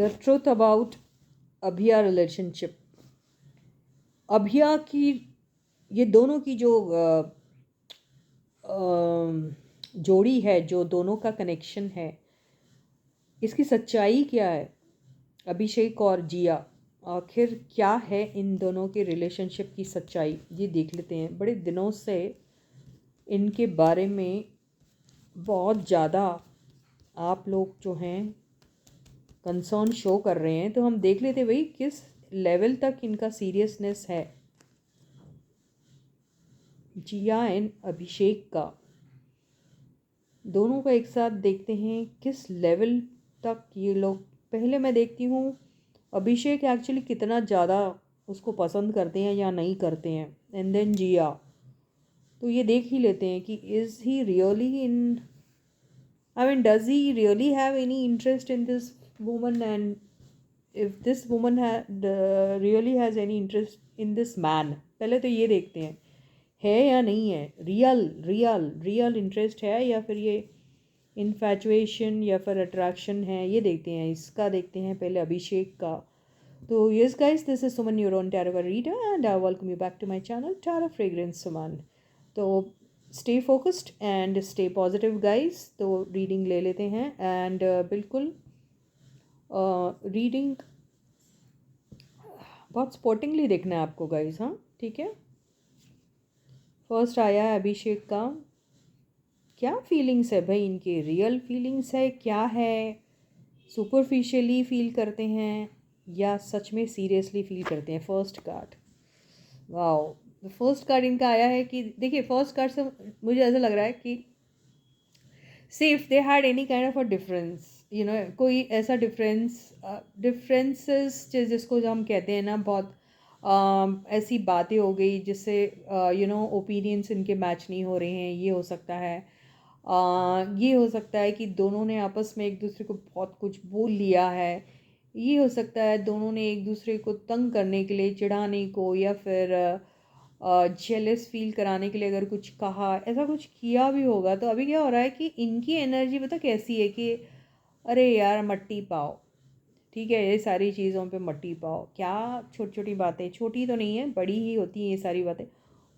The truth about Abhiya relationship. Abhiya की ये दोनों की जो जोड़ी है, जो दोनों का कनेक्शन है, इसकी सच्चाई क्या है? अभिषेक और जिया, आखिर क्या है इन दोनों के रिलेशनशिप की सच्चाई, ये देख लेते हैं। बड़े दिनों से इनके बारे में बहुत ज़्यादा आप लोग जो हैं कंसर्न शो कर रहे हैं, तो हम देख लेते भाई किस लेवल तक इनका सीरियसनेस है। जिया एंड अभिषेक का, दोनों का एक साथ देखते हैं किस लेवल तक ये लोग। पहले मैं देखती हूँ अभिषेक एक्चुअली कितना ज़्यादा उसको पसंद करते हैं या नहीं करते हैं, एंड देन जिया। तो ये देख ही लेते हैं कि is he really in, I mean does he really have any interest in this woman, and if this woman really has any interest in this man. पहले तो ये देखते हैं है या नहीं है, रियल रियल रियल इंटरेस्ट है या फिर ये इन्फैचुएशन या फिर अट्रैक्शन है, ये देखते हैं। इसका देखते हैं पहले अभिषेक का। तो yes guys, this is Suman, your own tarot reader, and I welcome you back to my channel tarot fragrance Suman. तो stay focused and stay positive guys. तो रीडिंग ले लेते हैं, एंड बिल्कुल रीडिंग बहुत स्पॉटिंगली देखना है आपको गाइस। हाँ ठीक है। फर्स्ट आया है अभिषेक का। क्या फीलिंग्स है भाई इनके, रियल फीलिंग्स है क्या है, सुपरफिशियली फील करते हैं या सच में सीरियसली फील करते हैं? First card, wow. First card इनका आया है कि देखिए, फर्स्ट कार्ड से मुझे ऐसा लग रहा है कि see if they had any kind of a difference, you know, कोई ऐसा डिफरेंसेस जिसको जो हम कहते हैं ना, बहुत ऐसी बातें हो गई जिससे यू नो ओपिनियंस इनके मैच नहीं हो रहे हैं, ये हो सकता है। ये हो सकता है कि दोनों ने आपस में एक दूसरे को बहुत कुछ बोल लिया है। ये हो सकता है दोनों ने एक दूसरे को तंग करने के लिए, चिढ़ाने को, या फिर जेलस फील कराने के लिए अगर कुछ कहा, ऐसा कुछ किया भी होगा। तो अभी क्या हो रहा है कि इनकी एनर्जी पता कैसी है कि अरे यार मट्टी पाओ, ठीक है, ये सारी चीज़ों पे मट्टी पाओ। क्या छोटी छोटी बातें, छोटी तो नहीं है, बड़ी ही होती हैं ये सारी बातें,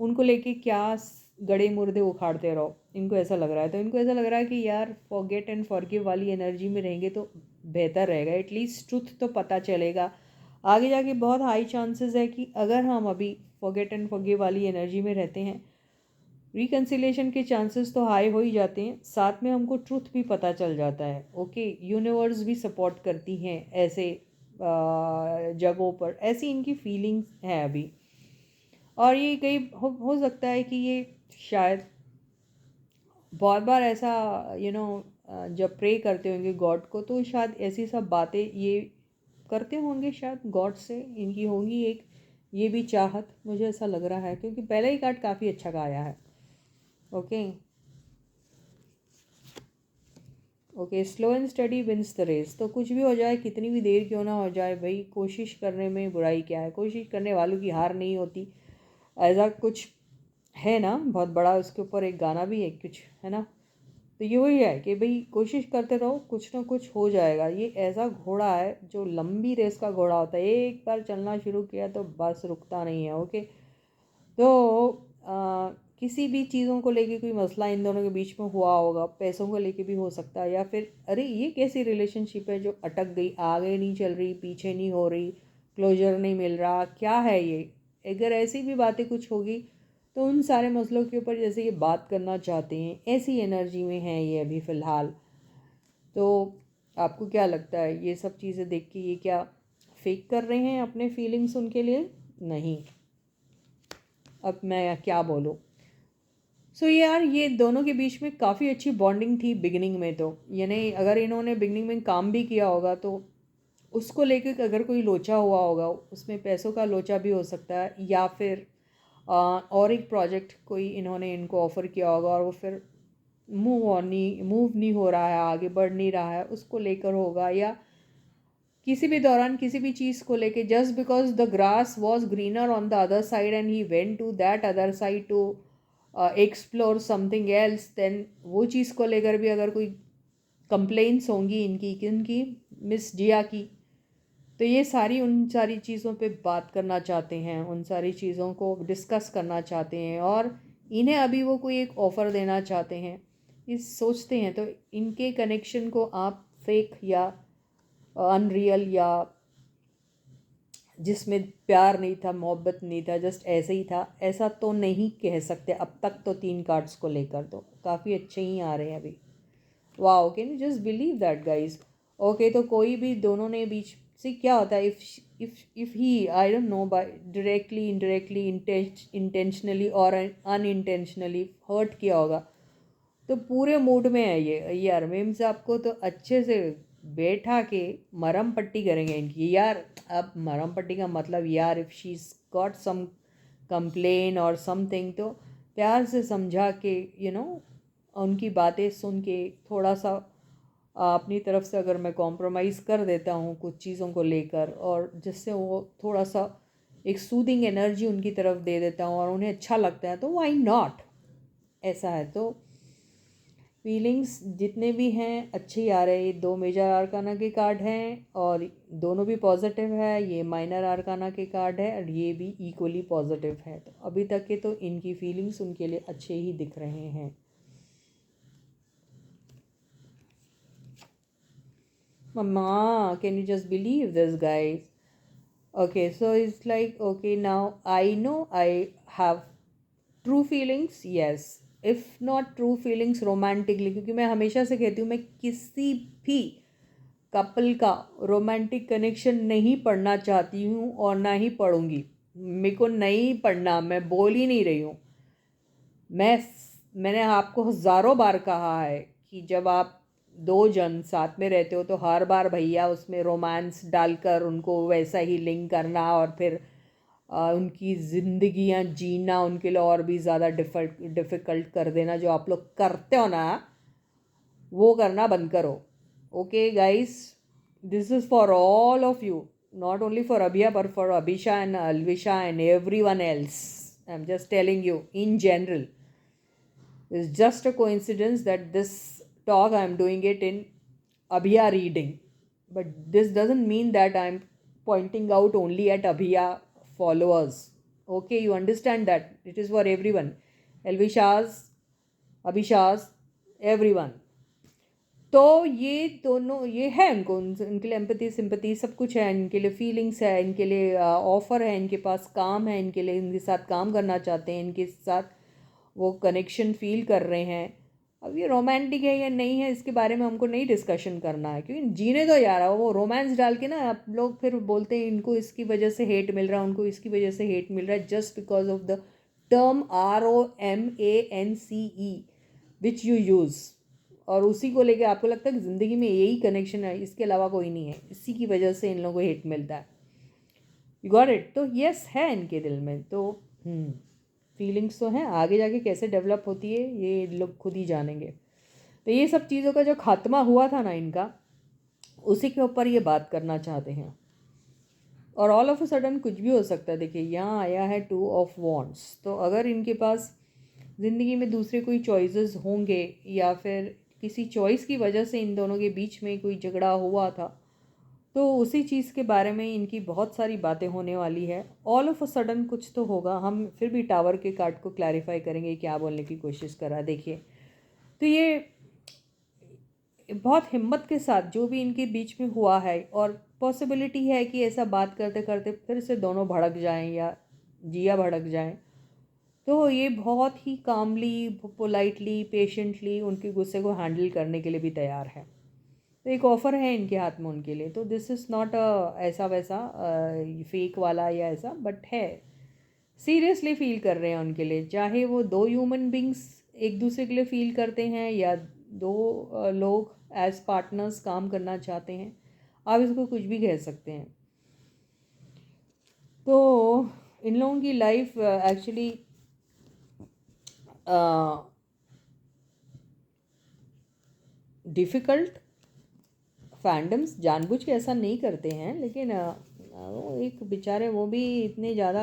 उनको लेके क्या गड़े मुर्दे उखाड़ते रहो, इनको ऐसा लग रहा है। तो इनको ऐसा लग रहा है कि यार फॉरगेट एंड फॉरगिव वाली एनर्जी में रहेंगे तो बेहतर रहेगा, एटलीस्ट ट्रुथ तो पता चलेगा। आगे जाके बहुत हाई चांसेस है कि अगर हम अभी फॉरगेट एंड फॉरगिव वाली एनर्जी में रहते हैं, रिकन्सिलेशन के चांसेस तो हाई हो ही जाते हैं, साथ में हमको ट्रूथ भी पता चल जाता है। ओके, यूनिवर्स भी सपोर्ट करती हैं ऐसे जगहों पर, ऐसी इनकी फीलिंग्स हैं अभी। और ये कई हो सकता है कि ये शायद बहुत बार ऐसा यू नो जब प्रे करते होंगे गॉड को, तो शायद ऐसी सब बातें ये करते होंगे, शायद गॉड से इनकी होंगी एक ये भी चाहत, मुझे ऐसा लग रहा है, क्योंकि पहला ही कार्ड काफ़ी अच्छा का आया है। Okay okay, slow and study wins the race. तो कुछ भी हो जाए, कितनी भी देर क्यों ना हो जाए भाई, कोशिश करने में बुराई क्या है, कोशिश करने वालों की हार नहीं होती, ऐसा कुछ है ना बहुत बड़ा। उसके ऊपर एक गाना भी है कुछ, है ना। तो ये वही है कि भाई कोशिश करते रहो, कुछ ना कुछ हो जाएगा। ये ऐसा घोड़ा है जो लंबी रेस का घोड़ा होता है, एक बार चलना शुरू किया तो बस रुकता नहीं है। ओके, तो किसी भी चीज़ों को लेके कोई मसला इन दोनों के बीच में हुआ होगा, पैसों को लेके भी हो सकता है, या फिर अरे ये कैसी रिलेशनशिप है जो अटक गई, आगे नहीं चल रही, पीछे नहीं हो रही, क्लोजर नहीं मिल रहा, क्या है ये। अगर ऐसी भी बातें कुछ होगी तो उन सारे मसलों के ऊपर जैसे ये बात करना चाहते हैं, ऐसी एनर्जी में है ये अभी फ़िलहाल। तो आपको क्या लगता है, ये सब चीज़ें देख के ये क्या फेक कर रहे हैं अपने फीलिंग्स उनके लिए? नहीं, अब मैं क्या बोलूँ। सो यार ये दोनों के बीच में काफ़ी अच्छी बॉन्डिंग थी बिगिनिंग में। तो यानी अगर इन्होंने बिगिनिंग में काम भी किया होगा तो उसको लेकर अगर कोई लोचा हुआ होगा, उसमें पैसों का लोचा भी हो सकता है, या फिर और एक प्रोजेक्ट कोई इन्होंने इनको ऑफ़र किया होगा और वो फिर मूव नहीं हो रहा है, आगे बढ़ नहीं रहा है, उसको लेकर होगा। या किसी भी दौरान किसी भी चीज़ को लेके, just because the grass was greener on the other side and he went to that other side to explore something else, then वो चीज़ को लेकर भी अगर कोई कंप्लेंट्स होंगी इनकी, किनकी, मिस जिया की, तो ये उन सारी चीज़ों पे बात करना चाहते हैं, उन सारी चीज़ों को डिस्कस करना चाहते हैं, और इन्हें अभी वो कोई एक ऑफ़र देना चाहते हैं, इस सोचते हैं। तो इनके कनेक्शन को आप फेक या अनरियल या जिसमें प्यार नहीं था, मोहब्बत नहीं था, जस्ट ऐसे ही था, ऐसा तो नहीं कह सकते अब तक। तो 3 कार्ड्स को लेकर तो काफ़ी अच्छे ही आ रहे हैं अभी। Wow, can you just believe that guys. Okay, तो कोई भी दोनों ने बीच से क्या होता है, if he I don't know by directly indirectly intentionally और अनइंटेंशनली हर्ट किया होगा, तो पूरे मूड में है ये यार। मीम्स आपको तो अच्छे से बैठा के मरहम पट्टी करेंगे इनकी यार। अब मरहम पट्टी का मतलब यार, if she is got some complain और समथिंग, तो प्यार से समझा के उनकी बातें सुन के थोड़ा सा अपनी तरफ से अगर मैं कॉम्प्रोमाइज़ कर देता हूँ कुछ चीज़ों को लेकर, और जिससे वो थोड़ा सा एक सूदिंग एनर्जी उनकी तरफ दे देता हूँ और उन्हें अच्छा लगता है, तो व्हाई नॉट। ऐसा है तो फीलिंग्स जितने भी हैं अच्छे ही आ रहे हैं। ये 2 मेजर आर्काना के कार्ड हैं और दोनों भी पॉजिटिव है। ये माइनर आर्काना के कार्ड है और ये भी इक्वली पॉजिटिव है। तो अभी तक के तो इनकी फीलिंग्स उनके लिए अच्छे ही दिख रहे हैं। Mama, can you just believe this, guys? Okay, so it's like, okay, now I know I have true feelings, yes. If not true feelings romantically, क्योंकि मैं हमेशा से कहती हूँ मैं किसी भी कपल का रोमांटिक कनेक्शन नहीं पढ़ना चाहती हूँ और ना ही पढ़ूँगी। मेरे को नहीं पढ़ना, मैं बोल ही नहीं रही हूँ। मैंने आपको हज़ारों बार कहा है कि जब आप 2 जन साथ में रहते हो तो हर बार भैया उसमें रोमांस डालकर उनको वैसा ही लिंक करना और फिर उनकी ज़िंदगियाँ जीना उनके लिए और भी ज़्यादा डिफ़िकल्ट कर देना, जो आप लोग करते हो ना, वो करना बंद करो। Okay guys, this is for all of you, not only for Abhiya but for Abhisha and Alvisha and everyone else. I am just telling you in general. It's just a coincidence that this talk I'm doing it in Abhiya reading. But this doesn't mean that I'm pointing out only at Abhiya followers. Okay, you understand that. It is for everyone. Elvishas, Abhishas, everyone. तो ये दोनों ये है इनके लिए empathy sympathy सब कुछ है, इनके लिए फीलिंग्स है, इनके लिए ऑफ़र है, इनके पास काम है, इनके लिए इनके साथ काम करना चाहते हैं, इनके साथ वो कनेक्शन फील कर रहे हैं। अब ये रोमांटिक है या नहीं है इसके बारे में हमको नहीं डिस्कशन करना है, क्योंकि जीने दो यार। वो रोमांस डाल के ना आप लोग फिर बोलते हैं इनको इसकी वजह से हेट मिल रहा है, उनको इसकी वजह से हेट मिल रहा है, just because of the term ROMANCE which you use, और उसी को लेके आपको लगता है कि ज़िंदगी में यही कनेक्शन है, इसके अलावा कोई नहीं है, इसी की वजह से इन लोगों को हेट मिलता है। You got it. तो यस है इनके दिल में तो फीलिंग्स तो हैं, आगे जाके कैसे डेवलप होती है ये लोग खुद ही जानेंगे। तो ये सब चीज़ों का जो खात्मा हुआ था ना इनका, उसी के ऊपर ये बात करना चाहते हैं। और ऑल ऑफ अ सडन कुछ भी हो सकता है। देखिए यहाँ आया है 2 ऑफ वॉन्ड्स, तो अगर इनके पास ज़िंदगी में दूसरे कोई चॉइसेस होंगे या फिर किसी चॉइस की वजह से इन दोनों के बीच में कोई झगड़ा हुआ था, तो उसी चीज़ के बारे में इनकी बहुत सारी बातें होने वाली है। ऑल ऑफ अ सडन कुछ तो होगा। हम फिर भी टावर के कार्ड को क्लैरिफाई करेंगे क्या बोलने की कोशिश करा। देखिए तो ये बहुत हिम्मत के साथ जो भी इनके बीच में हुआ है, और पॉसिबिलिटी है कि ऐसा बात करते करते फिर से दोनों भड़क जाएं या जिया भड़क जाएं, तो ये बहुत ही कामली पोलाइटली पेशेंटली उनके गुस्से को हैंडल करने के लिए भी तैयार है। तो एक ऑफ़र है इनके हाथ में उनके लिए। तो दिस इज़ नॉट ऐसा वैसा फेक वाला या ऐसा, बट है सीरियसली फील कर रहे हैं उनके लिए। चाहे वो 2 ह्यूमन बींग्स एक दूसरे के लिए फील करते हैं या 2 लोग एज पार्टनर्स काम करना चाहते हैं, आप इसको कुछ भी कह सकते हैं। तो इन लोगों की लाइफ एक्चुअली डिफ़िकल्ट, फैंडम्स जानबूझ के ऐसा नहीं करते हैं, लेकिन एक बेचारे वो भी इतने ज़्यादा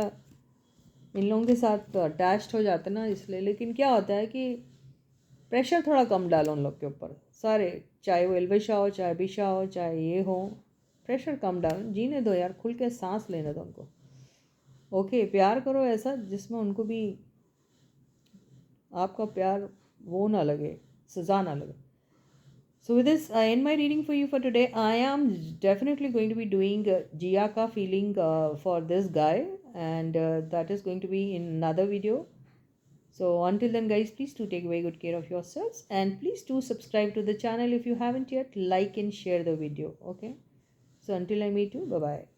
इन लोगों के साथ अटैच्ड हो जाते ना, इसलिए। लेकिन क्या होता है कि प्रेशर थोड़ा कम डालो उन लोग के ऊपर सारे, चाहे वो एल्विशा हो, चाहे अभिशा हो, चाहे ये हो, प्रेशर कम डाउन, जीने दो यार, खुल के सांस लेने दो उनको। ओके, प्यार करो ऐसा जिसमें उनको भी आपका प्यार वो ना लगे, सजा ना लगे। So with this, I end my reading for you for today. I am definitely going to be doing Jia ka feeling for this guy, and that is going to be in another video. So until then, guys, please do take very good care of yourselves, and please do subscribe to the channel if you haven't yet. Like and share the video. Okay. So until I meet you, bye bye.